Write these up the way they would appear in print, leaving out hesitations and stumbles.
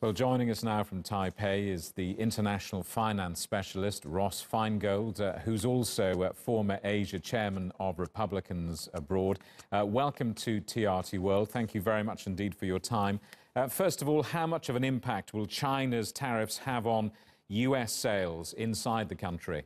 Well, joining us now from Taipei is the international finance specialist, Ross Feingold, who's also former Asia chairman of Republicans Abroad. Welcome to TRT World. Thank you very much indeed for your time. First of all, how much of an impact will China's tariffs have on US sales inside the country?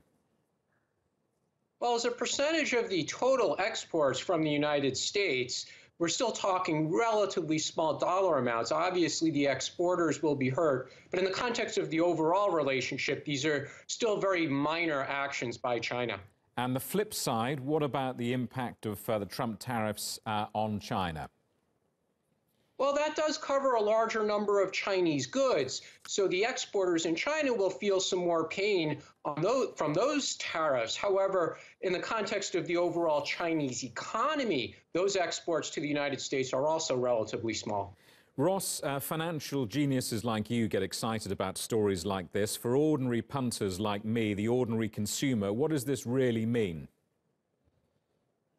Well, as a percentage of the total exports from the United States, we're still talking relatively small dollar amounts. Obviously, the exporters will be hurt, but in the context of the overall relationship, these are still very minor actions by China. And the flip side, what about the impact of the Trump tariffs on China? Well, that does cover a larger number of Chinese goods, so the exporters in China will feel some more pain from those tariffs. However, in the context of the overall Chinese economy, those exports to the United States are also relatively small. Ross, financial geniuses like you get excited about stories like this. For ordinary punters like me, the ordinary consumer, what does this really mean?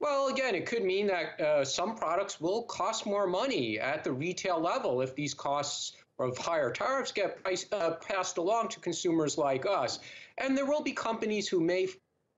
Well, again, it could mean that some products will cost more money at the retail level if these costs of higher tariffs get passed along to consumers like us. And there will be companies who may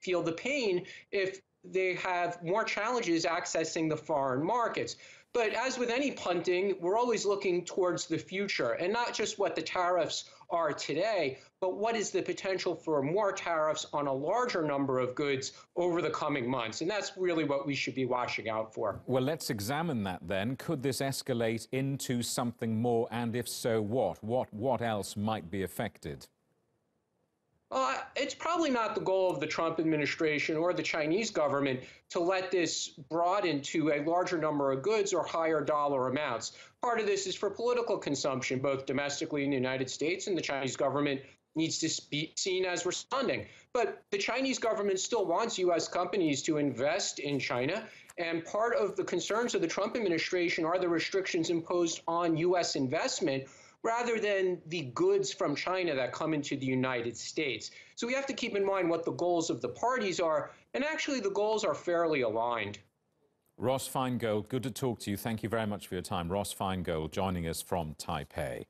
feel the pain if they have more challenges accessing the foreign markets. But as with any punting, we're always looking towards the future, and not just what the tariffs are today, but what is the potential for more tariffs on a larger number of goods over the coming months. And that's really what we should be watching out for. Well, let's examine that then. Could this escalate into something more? And if so, what? What else might be affected? It's probably not the goal of the Trump administration or the Chinese government to let this broaden to a larger number of goods or higher dollar amounts. Part of this is for political consumption, both domestically in the United States, and the Chinese government needs to be seen as responding. But the Chinese government still wants U.S. companies to invest in China. And part of the concerns of the Trump administration are the restrictions imposed on U.S. investment rather than the goods from China that come into the United States. So we have to keep in mind what the goals of the parties are, and actually the goals are fairly aligned. Ross Feingold, good to talk to you. Thank you very much for your time. Ross Feingold joining us from Taipei.